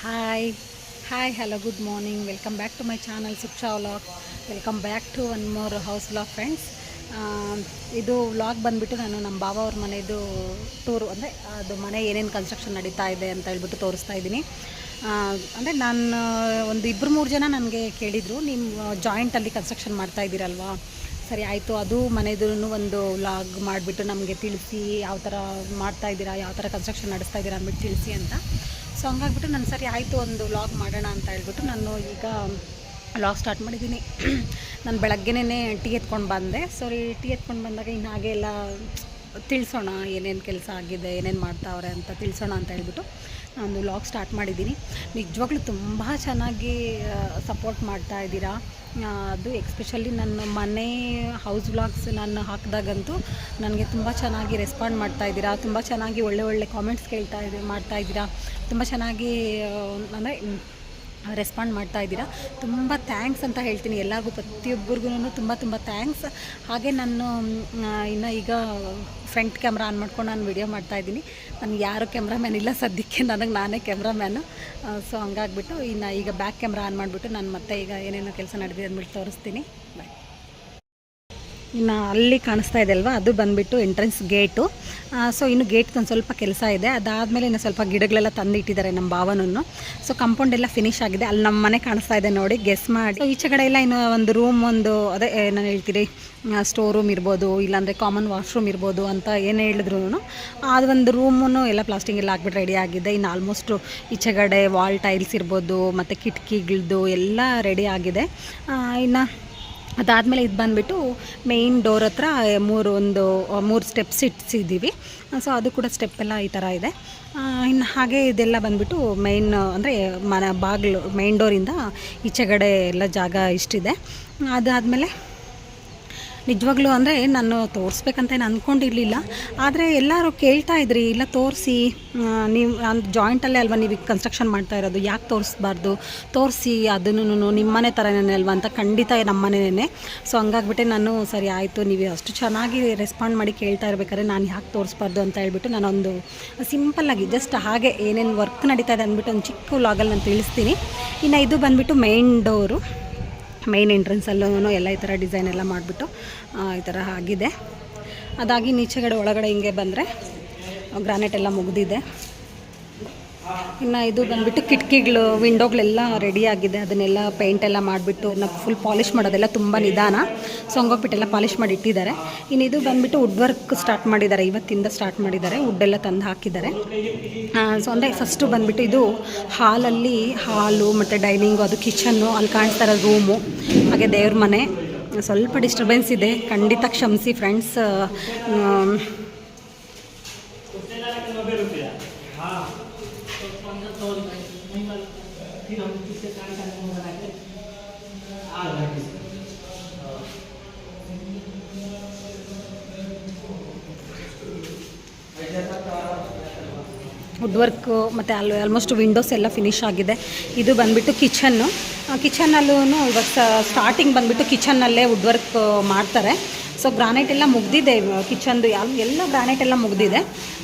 Hi hi hello good morning welcome back to my channel Suksha vlog. Welcome back to one more house vlog friends. ಇದು vlog ಬಂದುಬಿಟ್ಟು ನಾನು ನಮ್ಮ ಬಾವ ಅವ್ರ ಮನೆಯದು tour, ಅಂದರೆ ಅದು ಮನೆ ಏನೇನು ಕನ್ಸ್ಟ್ರಕ್ಷನ್ ನಡೀತಾ ಇದೆ ಅಂತ ಹೇಳ್ಬಿಟ್ಟು ತೋರಿಸ್ತಾ ಇದ್ದೀನಿ. ಅಂದರೆ ನಾನು ಒಂದು 2-3 ಜನ ನನಗೆ ಕೇಳಿದರು, ನೀವು ಜಾಯಿಂಟಲ್ಲಿ ಕನ್ಸ್ಟ್ರಕ್ಷನ್ ಮಾಡ್ತಾ ಇದ್ದೀರಲ್ವಾ, ಸರಿ ಆಯಿತು, ಅದು ಮನೆಯದು ಒಂದು ವ್ಲಾಗ್ ಮಾಡಿಬಿಟ್ಟು ನಮಗೆ ತಿಳಿಸಿ, ಯಾವ ಥರ ಮಾಡ್ತಾಯಿದ್ದೀರಾ, ಯಾವ ಥರ ಕನ್ಸ್ಟ್ರಕ್ಷನ್ ನಡೆಸ್ತಾ ಇದ್ದೀರಾ ಅಂದ್ಬಿಟ್ಟು ತಿಳಿಸಿ ಅಂತ. ಸೊ ಹಂಗಾಗ್ಬಿಟ್ಟು ನಾನು ಸರಿ ಆಯಿತು ಒಂದು ವ್ಲಾಗ್ ಮಾಡೋಣ ಅಂತ ಹೇಳ್ಬಿಟ್ಟು ನಾನು ಈಗ ವ್ಲಾಗ್ ಸ್ಟಾರ್ಟ್ ಮಾಡಿದ್ದೀನಿ. ನಾನು ಬೆಳಗ್ಗೆನೇ ಟೀ ಎತ್ಕೊಂಡು ಬಂದೆ. ಸರಿ ಟೀ ಎತ್ಕೊಂಡು ಬಂದಾಗ ಇನ್ನು ಹಾಗೆ ಎಲ್ಲ ತಿಳಿಸೋಣ, ಏನೇನು ಕೆಲಸ ಆಗಿದೆ, ಏನೇನು ಮಾಡ್ತಾವ್ರೆ ಅಂತ ತಿಳಿಸೋಣ ಅಂತ ಹೇಳ್ಬಿಟ್ಟು ನಾನು ವ್ಲಾಗ್ ಸ್ಟಾರ್ಟ್ ಮಾಡಿದ್ದೀನಿ. ನಿಜವಾಗ್ಲೂ ತುಂಬ ಚೆನ್ನಾಗಿ ಸಪೋರ್ಟ್ ಮಾಡ್ತಾ ಇದ್ದೀರಾ. ಅದು ಎಕ್ಸ್ಪೆಷಲಿ ನನ್ನ ಮನೆ ಹೌಸ್ ವ್ಲಾಗ್ಸ್ ನಾನು ಹಾಕಿದಾಗಂತೂ ನನಗೆ ತುಂಬ ಚೆನ್ನಾಗಿ ರೆಸ್ಪಾಂಡ್ ಮಾಡ್ತಾಯಿದ್ದೀರಾ, ತುಂಬ ಚೆನ್ನಾಗಿ ಒಳ್ಳೆ ಕಾಮೆಂಟ್ಸ್ ಮಾಡ್ತಾಯಿದ್ದೀರಾ, ತುಂಬ ಚೆನ್ನಾಗಿ ಅಂದರೆ ರೆಸ್ಪಾಂಡ್ ಮಾಡ್ತಾಯಿದ್ದೀರಾ. ತುಂಬ ಥ್ಯಾಂಕ್ಸ್ ಅಂತ ಹೇಳ್ತೀನಿ ಎಲ್ಲರಿಗೂ, ಪ್ರತಿಯೊಬ್ಬರಿಗೂ ತುಂಬ ಥ್ಯಾಂಕ್ಸ್. ಹಾಗೆ ನಾನು ಇನ್ನು ಈಗ ಫ್ರಂಟ್ ಕ್ಯಾಮ್ರಾ ಆನ್ ಮಾಡ್ಕೊಂಡು ನಾನು ವಿಡಿಯೋ ಮಾಡ್ತಾಯಿದ್ದೀನಿ. ನನಗೆ ಯಾರು ಕ್ಯಾಮ್ರಾಮ್ಯಾನ್ ಇಲ್ಲ ಸದ್ಯಕ್ಕೆ, ನನಗೆ ನಾನೇ ಕ್ಯಾಮ್ರಾಮ್ಯಾನು. ಸೊ ಹಂಗಾಗ್ಬಿಟ್ಟು ಇನ್ನು ಈಗ ಬ್ಯಾಕ್ ಕ್ಯಾಮ್ರಾ ಆನ್ ಮಾಡಿಬಿಟ್ಟು ನಾನು ಮತ್ತೆ ಈಗ ಏನೇನೋ ಕೆಲಸ ನಡೆದಿದೆ ಅಂದ್ಬಿಟ್ಟು ತೋರಿಸ್ತೀನಿ. ಬಾಯ್. ಇನ್ನು ಅಲ್ಲಿ ಕಾಣಿಸ್ತಾ ಇದೆ ಅಲ್ವಾ, ಅದು ಬಂದುಬಿಟ್ಟು ಎಂಟ್ರೆನ್ಸ್ ಗೇಟು. ಸೊ ಇನ್ನು ಗೇಟ್ಗೆ ಒಂದು ಸ್ವಲ್ಪ ಕೆಲಸ ಇದೆ. ಅದಾದಮೇಲೆ ಇನ್ನು ಸ್ವಲ್ಪ ಗಿಡಗಳೆಲ್ಲ ತಂದಿಟ್ಟಿದ್ದಾರೆ ನಮ್ಮ ಭಾವನನ್ನು. ಸೊ ಕಾಂಪೌಂಡ್ ಎಲ್ಲ ಫಿನಿಶ್ ಆಗಿದೆ. ಅಲ್ಲಿ ನಮ್ಮ ಮನೆ ಕಾಣಿಸ್ತಾ ಇದೆ ನೋಡಿ, ಗೆಸ್ ಮಾಡಿ. ಸೊ ಈಚೆ ಕಡೆ ಎಲ್ಲ ಇನ್ನು ಒಂದು ರೂಮ್, ಒಂದು ಅದೇ ನಾನು ಹೇಳ್ತೀರಿ ಸ್ಟೋರ್ ರೂಮ್ ಇರ್ಬೋದು, ಇಲ್ಲಾಂದರೆ ಕಾಮನ್ ವಾಶ್ರೂಮ್ ಇರ್ಬೋದು ಅಂತ ಏನು ಹೇಳಿದ್ರು. ಅದು ಒಂದು ರೂಮನ್ನು ಎಲ್ಲ ಪ್ಲಾಸ್ಟಿಂಗ್ ಎಲ್ಲ ಹಾಕ್ಬಿಟ್ಟು ರೆಡಿ ಆಗಿದೆ. ಇನ್ನು ಆಲ್ಮೋಸ್ಟು ಈಚೆಗಡೆ ವಾಲ್ ಟೈಲ್ಸ್ ಇರ್ಬೋದು ಮತ್ತು ಕಿಟಕಿಗಳದ್ದು ಎಲ್ಲ ರೆಡಿ ಆಗಿದೆ. ಇನ್ನು ಅದಾದಮೇಲೆ ಇದು ಬಂದುಬಿಟ್ಟು ಮೇಯ್ನ್ ಡೋರ್ ಹತ್ರ ಮೂರು ಸ್ಟೆಪ್ಸ್ ಇಟ್ಟಿದ್ದೀವಿ. ಸೊ ಅದು ಕೂಡ ಸ್ಟೆಪ್ ಎಲ್ಲ ಈ ಥರ ಇದೆ. ಇನ್ನು ಹಾಗೆ ಇದೆಲ್ಲ ಬಂದುಬಿಟ್ಟು ಮೇಯ್ನ್ ಅಂದರೆ ಬಾಗಿಲು ಮೇಯ್ನ್ ಡೋರಿಂದ ಈಚೆಗಡೆ ಎಲ್ಲ ಜಾಗ ಇಷ್ಟಿದೆ. ಅದಾದಮೇಲೆ ನಿಜವಾಗ್ಲೂ ಅಂದರೆ ನಾನು ತೋರಿಸ್ಬೇಕಂತ ಏನು ಅಂದ್ಕೊಂಡಿರಲಿಲ್ಲ, ಆದರೆ ಎಲ್ಲರೂ ಕೇಳ್ತಾ ಇದ್ರಿ, ಇಲ್ಲ ತೋರಿಸಿ, ನೀವು ಜಾಯಿಂಟಲ್ಲೇ ಅಲ್ವಾ ನೀವು ಕನ್ಸ್ಟ್ರಕ್ಷನ್ ಮಾಡ್ತಾ ಇರೋದು, ಯಾಕೆ ತೋರಿಸ್ಬಾರ್ದು, ತೋರಿಸಿ, ಅದನ್ನು ನಿಮ್ಮನೆ ಥರನೇ ಅಲ್ವಾ ಅಂತ. ಖಂಡಿತ ನಮ್ಮನೇನೇ. ಸೊ ಹಂಗಾಗ್ಬಿಟ್ಟೆ ನಾನು ಸರಿ ಆಯಿತು, ನೀವು ಅಷ್ಟು ಚೆನ್ನಾಗಿ ರೆಸ್ಪಾಂಡ್ ಮಾಡಿ ಕೇಳ್ತಾ ಇರ್ಬೇಕಾದ್ರೆ ನಾನು ಯಾಕೆ ತೋರಿಸ್ಬಾರ್ದು ಅಂತ ಹೇಳ್ಬಿಟ್ಟು ನಾನೊಂದು ಸಿಂಪಲ್ಲಾಗಿ ಜಸ್ಟ್ ಹಾಗೆ ಏನೇನು ವರ್ಕ್ ನಡೀತಾ ಇದೆ ಅಂದ್ಬಿಟ್ಟು ಒಂದು ಚಿಕ್ಕ ವ್ಲಾಗಲ್ಲಿ ನಾನು ತಿಳಿಸ್ತೀನಿ. ಇನ್ನು ಇದು ಬಂದುಬಿಟ್ಟು ಮೇಯ್ನ್ ಡೋರು, ಮೇಯ್ನ್ ಎಂಟ್ರೆನ್ಸಲ್ಲೂ ಎಲ್ಲ ಈ ಥರ ಡಿಸೈನ್ ಎಲ್ಲ ಮಾಡಿಬಿಟ್ಟು ಈ ಥರ ಆಗಿದೆ. ಅದಾಗಿ ನೀಚೆಗಡೆ ಒಳಗಡೆ ಹಿಂಗೆ ಬಂದರೆ ಗ್ರಾನೈಟ್ ಎಲ್ಲ ಮುಗಿದಿದೆ. ಇನ್ನು ಇದು ಬಂದುಬಿಟ್ಟು ಕಿಟಕಿಗಳು, ವಿಂಡೋಗಳೆಲ್ಲ ರೆಡಿ ಆಗಿದೆ. ಅದನ್ನೆಲ್ಲ ಪೇಂಟ್ ಎಲ್ಲ ಮಾಡಿಬಿಟ್ಟು ನಾವು ಫುಲ್ ಪಾಲಿಷ್ ಮಾಡೋದೆಲ್ಲ ತುಂಬ ನಿಧಾನ. ಸೊ ಹಂಗೋಗ್ಬಿಟ್ಟೆಲ್ಲ ಪಾಲಿಷ್ ಮಾಡಿ ಇಟ್ಟಿದ್ದಾರೆ. ಇನ್ನು ಇದು ಬಂದುಬಿಟ್ಟು ವುಡ್ ವರ್ಕ್ ಸ್ಟಾರ್ಟ್ ಮಾಡಿದ್ದಾರೆ, ಇವತ್ತಿಂದ ಸ್ಟಾರ್ಟ್ ಮಾಡಿದ್ದಾರೆ. ವುಡ್ಡೆಲ್ಲ ತಂದು ಹಾಕಿದ್ದಾರೆ. ಸೊ ಅಂದರೆ ಫಸ್ಟು ಬಂದುಬಿಟ್ಟು ಇದು ಹಾಲು ಮತ್ತು ಡೈನಿಂಗು, ಅದು ಕಿಚನ್ನು, ಅಲ್ಲಿ ಕಾಣಿಸ್ತಾ ಇರೋ ರೂಮು, ಹಾಗೆ ದೇವ್ರ ಮನೆ. ಸ್ವಲ್ಪ ಡಿಸ್ಟರ್ಬೆನ್ಸ್ ಇದೆ, ಖಂಡಿತ ಕ್ಷಮಿಸಿ ಫ್ರೆಂಡ್ಸ್. ವುಡ್ ವರ್ಕು ಮತ್ತು ಅಲ್ಲಿ ಆಲ್ಮೋಸ್ಟ್ ವಿಂಡೋಸ್ ಎಲ್ಲ ಫಿನಿಶ್ ಆಗಿದೆ. ಇದು ಬಂದುಬಿಟ್ಟು ಕಿಚನ್ನಲ್ಲೂ ಇವಾಗ ಸ್ಟಾರ್ಟಿಂಗ್ ಬಂದುಬಿಟ್ಟು ಕಿಚನ್ನಲ್ಲೇ ವುಡ್ ವರ್ಕ್ ಮಾಡ್ತಾರೆ. ಸೊ ಗ್ರಾನೈಟ್ ಎಲ್ಲ ಮುಗ್ದಿದೆ, ಕಿಚನ್ದು ಎಲ್ಲ ಗ್ರಾನೈಟ್ ಎಲ್ಲ ಮುಗ್ದಿದೆ.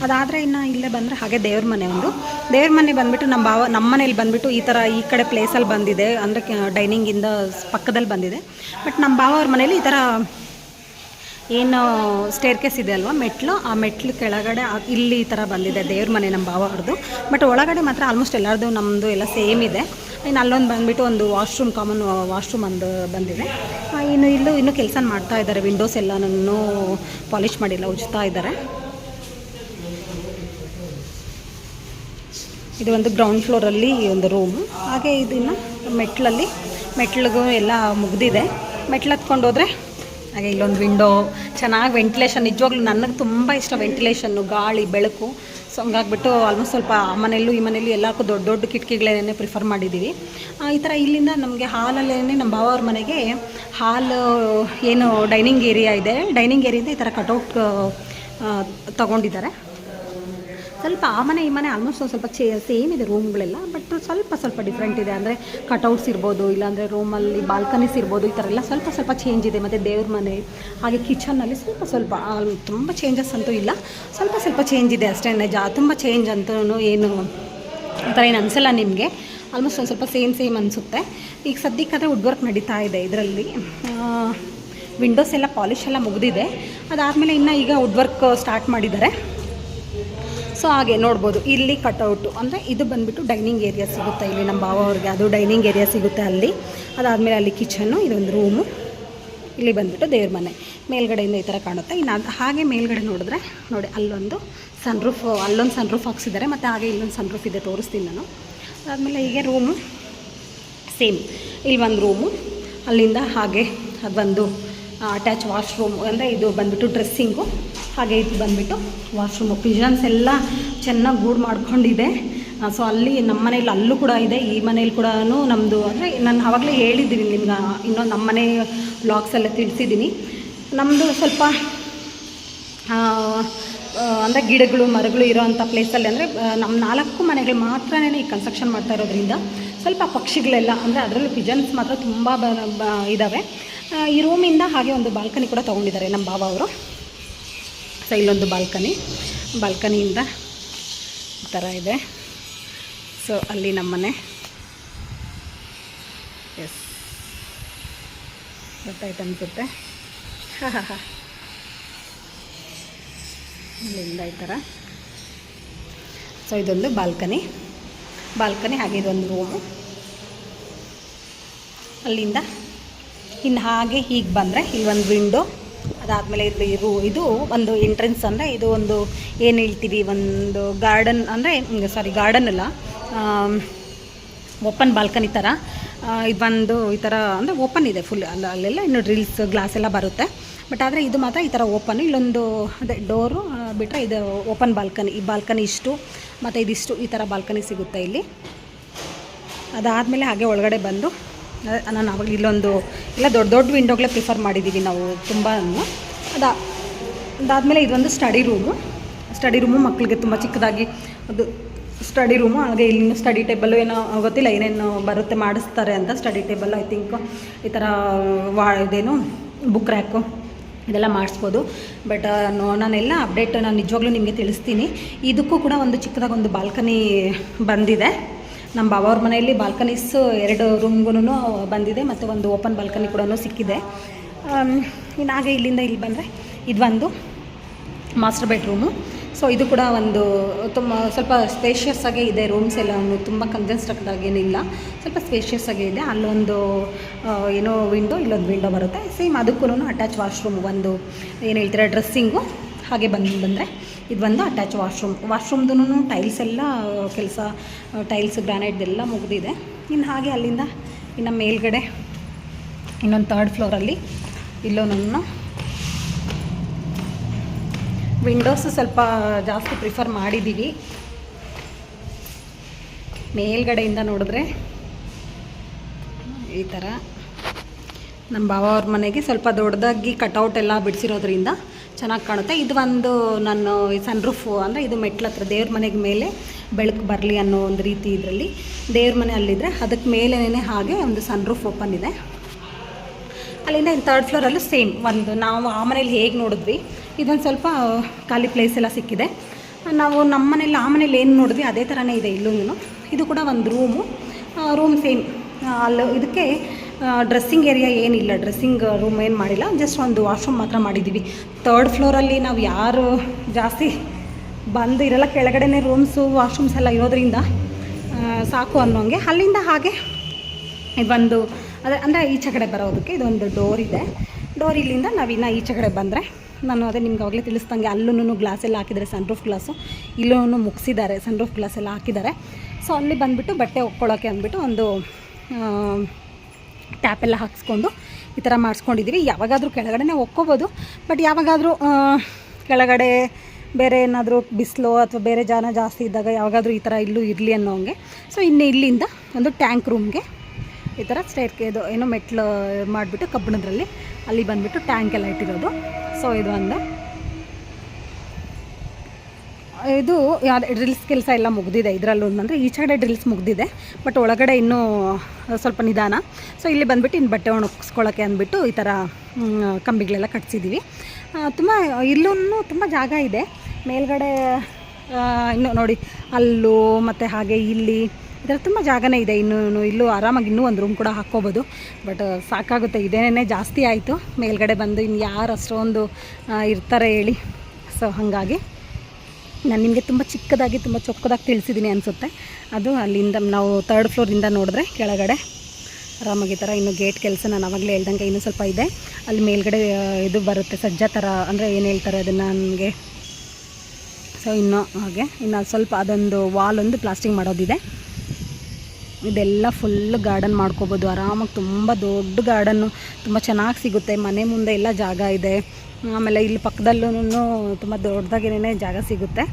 ಅದಾದರೆ ಇನ್ನು ಇಲ್ಲೇ ಬಂದರೆ ಹಾಗೆ ದೇವ್ರ ಮನೆ ಬಂದುಬಿಟ್ಟು ನಮ್ಮ ಮನೇಲಿ ಬಂದುಬಿಟ್ಟು ಈ ಥರ ಈ ಕಡೆ ಪ್ಲೇಸಲ್ಲಿ ಬಂದಿದೆ, ಅಂದರೆ ಡೈನಿಂಗಿಂದ ಪಕ್ಕದಲ್ಲಿ ಬಂದಿದೆ. ಬಟ್ ನಮ್ಮ ಭಾವ ಅವ್ರ ಮನೇಲಿ ಈ ಥರ ಏನು ಸ್ಟೇರ್ ಕೇಸ್ ಇದೆ ಅಲ್ವಾ, ಮೆಟ್ಲು, ಆ ಮೆಟ್ಲು ಕೆಳಗಡೆ ಇಲ್ಲಿ ಈ ಥರ ಬಂದಿದೆ ದೇವ್ರ ಮನೆ ನಮ್ಮ ಭಾವ ಅವ್ರದ್ದು. ಬಟ್ ಒಳಗಡೆ ಮಾತ್ರ ಆಲ್ಮೋಸ್ಟ್ ಎಲ್ಲರದು ನಮ್ಮದು ಎಲ್ಲ ಸೇಮ್ ಇದೆ. ಇನ್ನು ಅಲ್ಲೊಂದು ಬಂದುಬಿಟ್ಟು ಒಂದು ವಾಶ್ರೂಮ್, ಕಾಮನ್ ವಾಶ್ರೂಮ್ ಒಂದು ಬಂದಿದೆ. ಇನ್ನೂ ಕೆಲಸ ಮಾಡ್ತಾ ಇದ್ದಾರೆ. ವಿಂಡೋಸ್ ಎಲ್ಲನೂ ಪಾಲಿಷ್ ಮಾಡಿಲ್ಲ, ಉಜ್ತಾ ಇದ್ದಾರೆ. ಇದು ಒಂದು ಗ್ರೌಂಡ್ ಫ್ಲೋರಲ್ಲಿ ಒಂದು ರೂಮು. ಹಾಗೆ ಇದನ್ನು ಮೆಟ್ಲಿಗೂ ಎಲ್ಲ ಮುಗ್ದಿದೆ. ಮೆಟ್ಲು ಹತ್ಕೊಂಡು ಹೋದರೆ ಹಾಗೆ ಇಲ್ಲೊಂದು ವಿಂಡೋ, ಚೆನ್ನಾಗಿ ವೆಂಟಿಲೇಷನ್. ನಿಜವಾಗ್ಲೂ ನನಗೆ ತುಂಬ ಇಷ್ಟ ವೆಂಟಿಲೇಷನ್ನು, ಗಾಳಿ ಬೆಳಕು. ಸೊ ಹಂಗಾಗ್ಬಿಟ್ಟು ಆಲ್ಮೋಸ್ಟ್ ಸ್ವಲ್ಪ ಆ ಮನೆಯಲ್ಲೂ ಈ ಮನೆಯಲ್ಲೂ ಎಲ್ಲಕ್ಕೂ ದೊಡ್ಡ ಕಿಟಕಿಗಳನ್ನೇ ಪ್ರಿಫರ್ ಮಾಡಿದ್ದೀವಿ. ಈ ಥರ ಇಲ್ಲಿಂದ ನಮಗೆ ಹಾಲಲ್ಲೇ ನಮ್ಮ ಭಾವ ಅವ್ರ ಮನೆಗೆ ಹಾಲು ಏನು ಡೈನಿಂಗ್ ಏರಿಯಾ ಇದೆ, ಡೈನಿಂಗ್ ಏರಿಯಿಂದ ಈ ಥರ ಕಟೌಟ್ ತೊಗೊಂಡಿದ್ದಾರೆ. ಸ್ವಲ್ಪ ಆ ಮನೆ ಈ ಮನೆ ಆಲ್ಮೋಸ್ಟ್ ಸ್ವಲ್ಪ ಸೇಮ್ ಇದೆ ರೂಮ್ಗಳೆಲ್ಲ, ಬಟ್ ಸ್ವಲ್ಪ ಡಿಫ್ರೆಂಟ್ ಇದೆ. ಅಂದರೆ ಕಟೌಟ್ಸ್ ಇರ್ಬೋದು, ಇಲ್ಲಾಂದರೆ ರೂಮಲ್ಲಿ ಬಾಲ್ಕನೀಸ್ ಇರ್ಬೋದು, ಈ ಥರ ಎಲ್ಲ ಸ್ವಲ್ಪ ಚೇಂಜ್ ಇದೆ. ಮತ್ತು ದೇವ್ರ ಮನೆ ಹಾಗೆ ಕಿಚನ್ನಲ್ಲಿ ಸ್ವಲ್ಪ ತುಂಬ ಚೇಂಜಸ್ ಅಂತೂ ಇಲ್ಲ, ಸ್ವಲ್ಪ ಚೇಂಜ್ ಇದೆ ಅಷ್ಟೇ. ತುಂಬ ಚೇಂಜ್ ಅಂತೂ ಏನು ಥರ ಏನು ಅನಿಸಲ್ಲ ನಿಮಗೆ, ಆಲ್ಮೋಸ್ಟ್ ಒಂದು ಸ್ವಲ್ಪ ಸೇಮ್ ಅನಿಸುತ್ತೆ. ಈಗ ಸದ್ಯಕ್ಕಾದರೆ ವುಡ್ ವರ್ಕ್ ನಡೀತಾ ಇದೆ ಇದರಲ್ಲಿ. ವಿಂಡೋಸ್ ಎಲ್ಲ ಪಾಲಿಶ್ ಎಲ್ಲ ಮುಗಿದಿದೆ. ಅದಾದಮೇಲೆ ಇನ್ನು ಈಗ ವುಡ್ ವರ್ಕ್ ಸ್ಟಾರ್ಟ್ ಮಾಡಿದ್ದಾರೆ. ಸೊ ಹಾಗೆ ನೋಡ್ಬೋದು ಇಲ್ಲಿ ಕಟೌಟು ಅಂದರೆ ಇದು ಬಂದುಬಿಟ್ಟು ಡೈನಿಂಗ್ ಏರಿಯಾ ಸಿಗುತ್ತೆ ಇಲ್ಲಿ ನಮ್ಮ ಭಾವ ಅವ್ರಿಗೆ, ಅದು ಡೈನಿಂಗ್ ಏರಿಯಾ ಸಿಗುತ್ತೆ ಅಲ್ಲಿ. ಅದಾದಮೇಲೆ ಅಲ್ಲಿ ಕಿಚನ್ನು, ಇದೊಂದು ರೂಮು, ಇಲ್ಲಿ ಬಂದುಬಿಟ್ಟು ದೇವ್ರ ಮನೆ ಮೇಲ್ಗಡೆಯಿಂದ ಈ ಥರ ಕಾಣುತ್ತೆ. ಇನ್ನು ಅದು ಹಾಗೆ ಮೇಲ್ಗಡೆ ನೋಡಿದ್ರೆ ನೋಡಿ ಅಲ್ಲೊಂದು ಸನ್ರೂಫ್, ಅಲ್ಲೊಂದು ಸನ್ರೂಫ್ ಹಾಕ್ಸಿದ್ದಾರೆ, ಮತ್ತು ಹಾಗೆ ಇಲ್ಲೊಂದು ಸನ್ರೂಫ್ ಇದೆ, ತೋರಿಸ್ತೀನಿ ನಾನು. ಅದಾದಮೇಲೆ ಹೀಗೆ ರೂಮು ಸೇಮ್, ಇಲ್ಲಿ ಒಂದು ರೂಮು, ಅಲ್ಲಿಂದ ಹಾಗೆ ಅದೊಂದು ಅಟ್ಯಾಚ್ ವಾಶ್ರೂಮ್, ಅಂದರೆ ಇದು ಬಂದುಬಿಟ್ಟು ಡ್ರೆಸ್ಸಿಂಗು, ಹಾಗೆ ಇದು ಬಂದುಬಿಟ್ಟು ವಾಶ್ರೂಮು. ಪಿಜನ್ಸ್ ಎಲ್ಲ ಚೆನ್ನಾಗಿ ಗೂಡು ಮಾಡ್ಕೊಂಡಿದೆ. ಸೊ ಅಲ್ಲಿ ನಮ್ಮ ಮನೇಲಿ ಅಲ್ಲೂ ಕೂಡ ಇದೆ, ಈ ಮನೇಲಿ ಕೂಡ ನಮ್ಮದು ಅಂದರೆ ನಾನು ಆವಾಗಲೇ ಹೇಳಿದ್ದೀನಿ ನಿಮ್ಗೆ, ಇನ್ನೊಂದು ನಮ್ಮ ಮನೆ ವ್ಲಾಗ್ಸ್ ಎಲ್ಲ ತಿಳಿಸಿದ್ದೀನಿ. ನಮ್ಮದು ಸ್ವಲ್ಪ ಅಂದರೆ ಗಿಡಗಳು ಮರಗಳು ಇರೋವಂಥ ಪ್ಲೇಸಲ್ಲಿ, ಅಂದರೆ ನಮ್ಮ 4 ಮನೆಗಳು ಮಾತ್ರನೇ ಈ ಕನ್ಸ್ಟ್ರಕ್ಷನ್ ಮಾಡ್ತಾ ಇರೋದ್ರಿಂದ ಸ್ವಲ್ಪ ಪಕ್ಷಿಗಳೆಲ್ಲ, ಅಂದರೆ ಅದರಲ್ಲೂ ಪಿಜನ್ಸ್ ಮಾತ್ರ ತುಂಬ ಇದ್ದಾವೆ. ಈ ರೂಮಿಂದ ಹಾಗೆ ಒಂದು ಬಾಲ್ಕನಿ ಕೂಡ ತೊಗೊಂಡಿದ್ದಾರೆ ನಮ್ಮ ಭಾವ ಅವರು. ಸೊ ಇಲ್ಲೊಂದು ಬಾಲ್ಕನಿಯಿಂದ ಈ ಥರ ಇದೆ. ಸೊ ಅಲ್ಲಿ ನಮ್ಮನೆ, ಎಸ್ ಗೊತ್ತಾಯ್ತು ಅನಿಸುತ್ತೆ. ಇಲ್ಲಿಂದ ಈ ಥರ. ಸೊ ಇದೊಂದು ಬಾಲ್ಕನಿ, ಹಾಗೆ ಇದೊಂದು ರೂಮು. ಅಲ್ಲಿಂದ ಇನ್ನು ಹಾಗೆ ಹೀಗೆ ಬಂದರೆ ಇಲ್ಲೊಂದು ವಿಂಡೋ, ಅದಾದಮೇಲೆ ಇದು ಒಂದು ಎಂಟ್ರೆನ್ಸ್, ಅಂದರೆ ಇದು ಒಂದು ಏನು ಹೇಳ್ತೀವಿ, ಒಂದು ಗಾರ್ಡನ್, ಅಂದರೆ ಗಾರ್ಡನ್ ಅಲ್ಲ, ಓಪನ್ ಬಾಲ್ಕನಿ ಥರ. ಇದೊಂದು ಈ ಥರ ಅಂದರೆ ಓಪನ್ ಇದೆ ಫುಲ್, ಅಲ್ಲೆಲ್ಲ ಇನ್ನು ಡ್ರಿಲ್ಸ್ ಗ್ಲಾಸ್ ಎಲ್ಲ ಬರುತ್ತೆ. ಬಟ್ ಆದರೆ ಇದು ಮಾತ್ರ ಈ ಥರ ಓಪನ್. ಇಲ್ಲೊಂದು ಅದೇ ಡೋರು ಬಿಟ್ಟರೆ ಇದು ಓಪನ್ ಬಾಲ್ಕನಿ. ಈ ಬಾಲ್ಕನಿ ಇಷ್ಟು ಮತ್ತು ಇದಿಷ್ಟು ಈ ಥರ ಬಾಲ್ಕನಿ ಸಿಗುತ್ತೆ ಇಲ್ಲಿ. ಅದಾದಮೇಲೆ ಹಾಗೆ ಒಳಗಡೆ ಬಂದು ನಾನು ಅವಾಗ ಇಲ್ಲೊಂದು ಎಲ್ಲ ದೊಡ್ಡ ವಿಂಡೋಗಳೇ ಪ್ರಿಫರ್ ಮಾಡಿದ್ದೀವಿ ನಾವು ತುಂಬ. ಅದಾದಮೇಲೆ ಇದೊಂದು ಸ್ಟಡಿ ರೂಮು ಮಕ್ಕಳಿಗೆ ತುಂಬ ಚಿಕ್ಕದಾಗಿ ಅದು ಸ್ಟಡಿ ರೂಮು. ಹಾಗೆ ಇಲ್ಲಿನ ಸ್ಟಡಿ ಟೇಬಲ್ಲು ಏನೋ ಗೊತ್ತಿಲ್ಲ ಏನೇನು ಬರುತ್ತೆ ಮಾಡಿಸ್ತಾರೆ ಅಂತ. ಸ್ಟಡಿ ಟೇಬಲ್ ಐ ಥಿಂಕ್ ಈ ಥರ ಇದೇನು ಬುಕ್ ರ್ಯಾಕು ಇದೆಲ್ಲ ಮಾಡಿಸ್ಬೋದು. ಬಟ್ ನಾನೆಲ್ಲ ಅಪ್ಡೇಟ್ ನಾನು ನಿಜವಾಗ್ಲೂ ನಿಮಗೆ ತಿಳಿಸ್ತೀನಿ. ಇದಕ್ಕೂ ಕೂಡ ಒಂದು ಚಿಕ್ಕದಾಗಿ ಒಂದು ಬಾಲ್ಕನಿ ಬಂದಿದೆ. ನಮ್ಮ ಭಾವ ಅವ್ರ ಮನೆಯಲ್ಲಿ ಬಾಲ್ಕನೀಸ್ 2 ರೂಮ್ಗೂ ಬಂದಿದೆ, ಮತ್ತು ಒಂದು ಓಪನ್ ಬಾಲ್ಕನಿ ಕೂಡ ಸಿಕ್ಕಿದೆ. ಇನ್ನು ಹಾಗೆ ಇಲ್ಲಿಂದ ಇಲ್ಲಿ ಬಂದರೆ ಇದೊಂದು ಮಾಸ್ಟರ್ ಬೆಡ್ರೂಮು. ಸೊ ಇದು ಕೂಡ ಒಂದು ಸ್ವಲ್ಪ ಸ್ಪೇಷಿಯಸ್ ಆಗೇ ಇದೆ. ರೂಮ್ಸ್ ಎಲ್ಲ ತುಂಬ ಕಂಜೆಸ್ಟೆಡ್ ಆಗೇನಿಲ್ಲ, ಸ್ವಲ್ಪ ಸ್ಪೇಷಿಯಸ್ ಆಗೇ ಇದೆ. ಅಲ್ಲೊಂದು ಏನೋ ವಿಂಡೋ, ಇಲ್ಲೊಂದು ವಿಂಡೋ ಬರುತ್ತೆ. ಸೇಮ್ ಅದಕ್ಕೂ ಅಟ್ಯಾಚ್ ವಾಶ್ರೂಮ್, ಒಂದು ಏನು ಹೇಳ್ತೀರಾ ಡ್ರೆಸ್ಸಿಂಗು. ಹಾಗೆ ಬಂದರೆ ಇದೊಂದು ಅಟ್ಯಾಚ್ ವಾಶ್ರೂಮ್ದು ಟೈಲ್ಸ್ ಎಲ್ಲ ಕೆಲಸ, ಟೈಲ್ಸ್ ಗ್ರಾನೈಟ್ ಎಲ್ಲ ಮುಗಿದಿದೆ. ಇನ್ನು ಹಾಗೆ ಅಲ್ಲಿಂದ ಇನ್ನು ಮೇಲ್ಗಡೆ ಇನ್ನೊಂದು 3rd ಫ್ಲೋರಲ್ಲಿ ಇಲ್ಲೊಂದು ವಿಂಡೋಸು ಸ್ವಲ್ಪ ಜಾಸ್ತಿ ಪ್ರಿಫರ್ ಮಾಡಿದ್ದೀವಿ. ಮೇಲ್ಗಡೆಯಿಂದ ನೋಡಿದ್ರೆ ಈ ಥರ ನಮ್ಮ ಭಾವ ಅವ್ರ ಮನೆಗೆ ಸ್ವಲ್ಪ ದೊಡ್ಡದಾಗಿ ಕಟೌಟ್ ಎಲ್ಲ ಬಿಡಿಸಿರೋದ್ರಿಂದ ಚೆನ್ನಾಗಿ ಕಾಣುತ್ತೆ. ಇದು ಒಂದು ನಾನು ಸನ್ರೂಫು, ಅಂದರೆ ಇದು ಮೆಟ್ಲ ಹತ್ರ ದೇವ್ರ ಮನೆಗೆ ಮೇಲೆ ಬೆಳಕು ಬರಲಿ ಅನ್ನೋ ಒಂದು ರೀತಿ ಇದರಲ್ಲಿ ದೇವ್ರ ಮನೆ ಅಲ್ಲಿದ್ದರೆ ಅದಕ್ಕೆ ಮೇಲೇ ಹಾಗೆ ಒಂದು ಸನ್ರೂಫ್ ಓಪನ್ ಇದೆ. ಅಲ್ಲಿಂದ ಇನ್ನು 3rd ಫ್ಲೋರಲ್ಲೂ ಸೇಮ್ ಒಂದು ನಾವು ಆ ಮನೇಲಿ ಹೇಗೆ ನೋಡಿದ್ವಿ ಇದೊಂದು ಸ್ವಲ್ಪ ಖಾಲಿ ಪ್ಲೇಸ್ ಎಲ್ಲ ಸಿಕ್ಕಿದೆ. ನಾವು ನಮ್ಮ ಮನೇಲಿ ಆ ಮನೇಲಿ ಏನು ನೋಡಿದ್ವಿ ಅದೇ ಥರನೇ ಇದೆ ಇಲ್ಲೂ. ಇದು ಕೂಡ ಒಂದು ರೂಮ್ ಸೇಮ್. ಅಲ್ಲಿ ಇದಕ್ಕೆ ಡ್ರೆಸ್ಸಿಂಗ್ ಏರಿಯಾ ಏನಿಲ್ಲ, ಡ್ರೆಸ್ಸಿಂಗ್ ರೂಮ್ ಏನು ಮಾಡಿಲ್ಲ, ಜಸ್ಟ್ ಒಂದು ವಾಶ್ರೂಮ್ ಮಾತ್ರ ಮಾಡಿದ್ದೀವಿ. 3rd ಫ್ಲೋರಲ್ಲಿ ನಾವು ಯಾರು ಜಾಸ್ತಿ ಬಂದು ಇರಲ್ಲ, ಕೆಳಗಡೆನೇ ರೂಮ್ಸು ವಾಶ್ರೂಮ್ಸ್ ಎಲ್ಲ ಇರೋದ್ರಿಂದ ಸಾಕು ಅನ್ನೋಂಗೆ. ಅಲ್ಲಿಂದ ಹಾಗೆ ಇದೊಂದು ಅಂದರೆ ಈಚೆ ಕಡೆ ಬರೋದಕ್ಕೆ ಇದೊಂದು ಡೋರ್ ಇದೆ. ಡೋರ್ ಇಲ್ಲಿಂದ ನಾವಿನ್ನು ಈಚೆ ಕಡೆ ಬಂದರೆ ನಾನು ಅದೇ ನಿಮ್ಗೆ ಅವಾಗಲೇ ತಿಳಿಸ್ದಂಗೆ ಅಲ್ಲೂ ಗ್ಲಾಸ್ ಎಲ್ಲ ಹಾಕಿದ್ದಾರೆ, ಸನ್ರೂಫ್ ಗ್ಲಾಸು ಇಲ್ಲೂ ಮುಗಿಸಿದ್ದಾರೆ, ಸನ್ರೂಫ್ ಗ್ಲಾಸ್ ಎಲ್ಲ ಹಾಕಿದ್ದಾರೆ. ಸೊ ಅಲ್ಲಿ ಬಂದುಬಿಟ್ಟು ಬಟ್ಟೆ ಒಕ್ಕೊಳ್ಳೋಕ್ಕೆ ಅಂದ್ಬಿಟ್ಟು ಒಂದು ಟ್ಯಾಪೆಲ್ಲ ಹಾಕ್ಸ್ಕೊಂಡು ಈ ಥರ ಮಾಡಿಸ್ಕೊಂಡಿದ್ದೀವಿ. ಯಾವಾಗಾದರೂ ಕೆಳಗಡೆನೇ ಒಕ್ಕೋಬೋದು, ಬಟ್ ಯಾವಾಗಾದರೂ ಕೆಳಗಡೆ ಬೇರೆ ಏನಾದರೂ ಬಿಸಿಲು ಅಥವಾ ಬೇರೆ ಜನ ಜಾಸ್ತಿ ಇದ್ದಾಗ ಯಾವಾಗಾದರೂ ಈ ಥರ ಇಲ್ಲೂ ಇರಲಿ ಅನ್ನೋಂಗೆ. ಸೊ ಇನ್ನು ಇಲ್ಲಿಂದ ಒಂದು ಟ್ಯಾಂಕ್ ರೂಮ್ಗೆ ಈ ಥರ ಇದು ಏನೋ ಮೆಟ್ಲು ಮಾಡಿಬಿಟ್ಟು ಕಬ್ಬಿಣದ್ರಲ್ಲಿ ಅಲ್ಲಿ ಬಂದುಬಿಟ್ಟು ಟ್ಯಾಂಕ್ ಎಲ್ಲ ಇಟ್ಟಿರೋದು. ಸೊ ಇದು ಡ್ರಿಲ್ಸ್ ಕೆಲಸ ಎಲ್ಲ ಮುಗಿದಿದೆ ಇದರಲ್ಲೂ. ಅಂದರೆ ಈಚೆ ಕಡೆ ಡ್ರಿಲ್ಸ್ ಮುಗಿದಿದೆ, ಬಟ್ ಒಳಗಡೆ ಇನ್ನೂ ಸ್ವಲ್ಪ ನಿಧಾನ. ಸೊ ಇಲ್ಲಿ ಬಂದುಬಿಟ್ಟು ಇನ್ನು ಬಟ್ಟೆ ಒಣಗಿಸ್ಕೊಳ್ಳೋಕ್ಕೆ ಅಂದ್ಬಿಟ್ಟು ಈ ಥರ ಕಂಬಿಗಳೆಲ್ಲ ಕಟ್ಸಿದ್ದೀವಿ. ತುಂಬ ಇಲ್ಲೂ ತುಂಬ ಜಾಗ ಇದೆ. ಮೇಲ್ಗಡೆ ಇನ್ನು ನೋಡಿ ಅಲ್ಲೂ ಮತ್ತು ಹಾಗೆ ಇಲ್ಲಿ ಇದರ ತುಂಬ ಜಾಗನೇ ಇದೆ. ಇಲ್ಲೂ ಆರಾಮಾಗಿ ಇನ್ನೂ ಒಂದು ರೂಮ್ ಕೂಡ ಹಾಕ್ಕೋಬೋದು. ಬಟ್ ಸಾಕಾಗುತ್ತೆ, ಇದೇನೇ ಜಾಸ್ತಿ ಆಯಿತು. ಮೇಲ್ಗಡೆ ಬಂದು ಇನ್ನು ಯಾರು ಅಷ್ಟೊಂದು ಇರ್ತಾರೆ ಹೇಳಿ. ಸೊ ಹಾಗಾಗಿ ನಾನು ನಿಮಗೆ ತುಂಬ ಚಿಕ್ಕದಾಗಿ ತುಂಬ ಚೊಕ್ಕದಾಗಿ ತಿಳಿಸಿದ್ದೀನಿ ಅನಿಸುತ್ತೆ. ಅದು ಅಲ್ಲಿಂದ ನಾವು 3rd ಫ್ಲೋರಿಂದ ನೋಡಿದ್ರೆ ಕೆಳಗಡೆ ಆರಾಮಾಗಿ ಥರ ಇನ್ನು ಗೇಟ್ ಕೆಲಸ ನಾನು ಆವಾಗಲೇ ಹೇಳ್ದಂಗೆ ಇನ್ನೂ ಸ್ವಲ್ಪ ಇದೆ. ಅಲ್ಲಿ ಮೇಲ್ಗಡೆ ಇದು ಬರುತ್ತೆ ಸಜ್ಜಾ ಥರ, ಅಂದರೆ ಏನು ಹೇಳ್ತಾರೆ ಅದನ್ನು ನನಗೆ. ಸೊ ಇನ್ನೂ ಹಾಗೆ ಇನ್ನು ಸ್ವಲ್ಪ ಅದೊಂದು ವಾಲ್ ಒಂದು ಪ್ಲಾಸ್ಟಿಂಗ್ ಮಾಡೋದಿದೆ. ಇದೆಲ್ಲ ಫುಲ್ಲು ಗಾರ್ಡನ್ ಮಾಡ್ಕೋಬೋದು ಆರಾಮಾಗಿ. ತುಂಬ ದೊಡ್ಡ ಗಾರ್ಡನ್ನು, ತುಂಬ ಚೆನ್ನಾಗಿ ಸಿಗುತ್ತೆ. ಮನೆ ಮುಂದೆ ಎಲ್ಲ ಜಾಗ ಇದೆ. ಆಮೇಲೆ ಇಲ್ಲಿ ಪಕ್ಕದಲ್ಲೂ ತುಂಬ ದೊಡ್ಡದಾಗಿನೇ ಜಾಗ ಸಿಗುತ್ತೆ.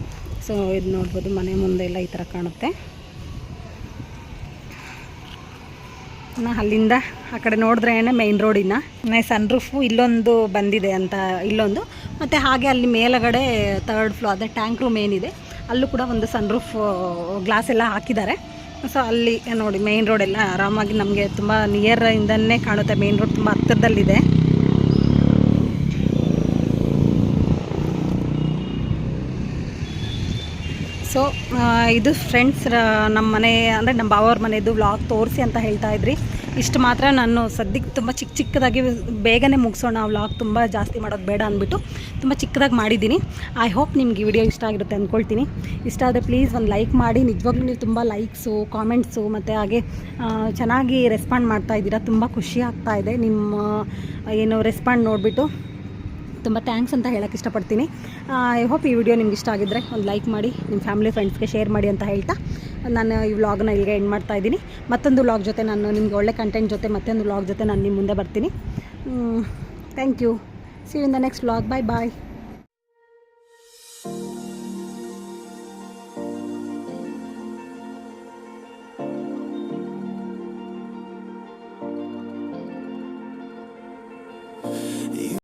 ಸೊ ಇದು ನೋಡ್ಬೋದು, ಮನೆ ಮುಂದೆ ಎಲ್ಲ ಈ ಥರ ಕಾಣುತ್ತೆ. ಅಲ್ಲಿಂದ ಆ ಕಡೆ ನೋಡಿದ್ರೆ ಮೇಯ್ನ್ ರೋಡಿನ ಸನ್ ರೂಫು ಇಲ್ಲೊಂದು ಬಂದಿದೆ ಅಂತ ಇಲ್ಲೊಂದು, ಮತ್ತು ಹಾಗೆ ಅಲ್ಲಿ ಮೇಲಗಡೆ 3rd ಫ್ಲೋರ್ ಅದೇ ಟ್ಯಾಂಕ್ ರೂಮ್ ಏನಿದೆ ಅಲ್ಲೂ ಕೂಡ ಒಂದು ಸನ್ ರೂಫ್ ಗ್ಲಾಸ್ ಎಲ್ಲ ಹಾಕಿದ್ದಾರೆ. ಸೊ ಅಲ್ಲಿ ನೋಡಿ ಮೇಯ್ನ್ ರೋಡ್ ಎಲ್ಲ ಆರಾಮಾಗಿ ನಮಗೆ ತುಂಬ ನಿಯರಿಂದನೇ ಕಾಣುತ್ತೆ. ಮೇಯ್ನ್ ರೋಡ್ ತುಂಬ ಹತ್ತಿರದಲ್ಲಿದೆ. ಸೊ ಇದು ಫ್ರೆಂಡ್ಸ್ ನಮ್ಮ ಮನೆ ಅಂದರೆ ನಮ್ಮ ಬಾವವ್ರ ಮನೆಯದು ವ್ಲಾಗ್ ತೋರಿಸಿ ಅಂತ ಹೇಳ್ತಾ ಇದ್ರಿ. ಇಷ್ಟು ಮಾತ್ರ ನಾನು ಸದ್ಯಕ್ಕೆ ತುಂಬ ಚಿಕ್ಕದಾಗಿ ಬೇಗನೆ ಮುಗಿಸೋಣ ವ್ಲಾಗ್, ತುಂಬ ಜಾಸ್ತಿ ಮಾಡೋದು ಬೇಡ ಅಂದ್ಬಿಟ್ಟು ತುಂಬ ಚಿಕ್ಕದಾಗಿ ಮಾಡಿದ್ದೀನಿ. ಐ ಹೋಪ್ ನಿಮ್ಗೆ ಈ ವಿಡಿಯೋ ಇಷ್ಟ ಆಗಿರುತ್ತೆ ಅಂದ್ಕೊಳ್ತೀನಿ. ಇಷ್ಟ ಆದರೆ ಪ್ಲೀಸ್ ಒಂದು ಲೈಕ್ ಮಾಡಿ. ನಿಜವಾಗ್ಲೂ ನೀವು ತುಂಬ ಲೈಕ್ಸು, ಕಾಮೆಂಟ್ಸು ಮತ್ತು ಹಾಗೆ ಚೆನ್ನಾಗಿ ರೆಸ್ಪಾಂಡ್ ಮಾಡ್ತಾಯಿದ್ದೀರಾ. ತುಂಬ ಖುಷಿ ಆಗ್ತಾಯಿದೆ ನಿಮ್ಮ ಏನು ರೆಸ್ಪಾಂಡ್ ನೋಡಿಬಿಟ್ಟು. ತುಂಬ ಥ್ಯಾಂಕ್ಸ್ ಅಂತ ಹೇಳೋಕ್ಕೆ ಇಷ್ಟಪಡ್ತೀನಿ. ಐ ಹೋಪ್ ಈ ವಿಡಿಯೋ ನಿಮ್ಗೆ ಇಷ್ಟ ಆಗಿದ್ದರೆ ಒಂದು ಲೈಕ್ ಮಾಡಿ, ನಿಮ್ಮ ಫ್ಯಾಮಿಲಿ ಫ್ರೆಂಡ್ಸ್ಗೆ ಶೇರ್ ಮಾಡಿ ಅಂತ ಹೇಳ್ತಾ ನಾನು ಈ ವ್ಲಾಗ್ನ ಇಲ್ಲಿಗೆ ಎಂಡ್ ಮಾಡ್ತಾ ಇದ್ದೀನಿ. ಮತ್ತೊಂದು ವ್ಲಾಗ್ ಜೊತೆ ನಾನು ನಿಮಗೆ ಒಳ್ಳೆ ಕಂಟೆಂಟ್ ಜೊತೆ ಮತ್ತೊಂದು ವ್ಲಾಗ್ ಜೊತೆ ನಾನು ನಿಮ್ಮ ಮುಂದೆ ಬರ್ತೀನಿ. Thank you. See you in the next vlog. Bye bye.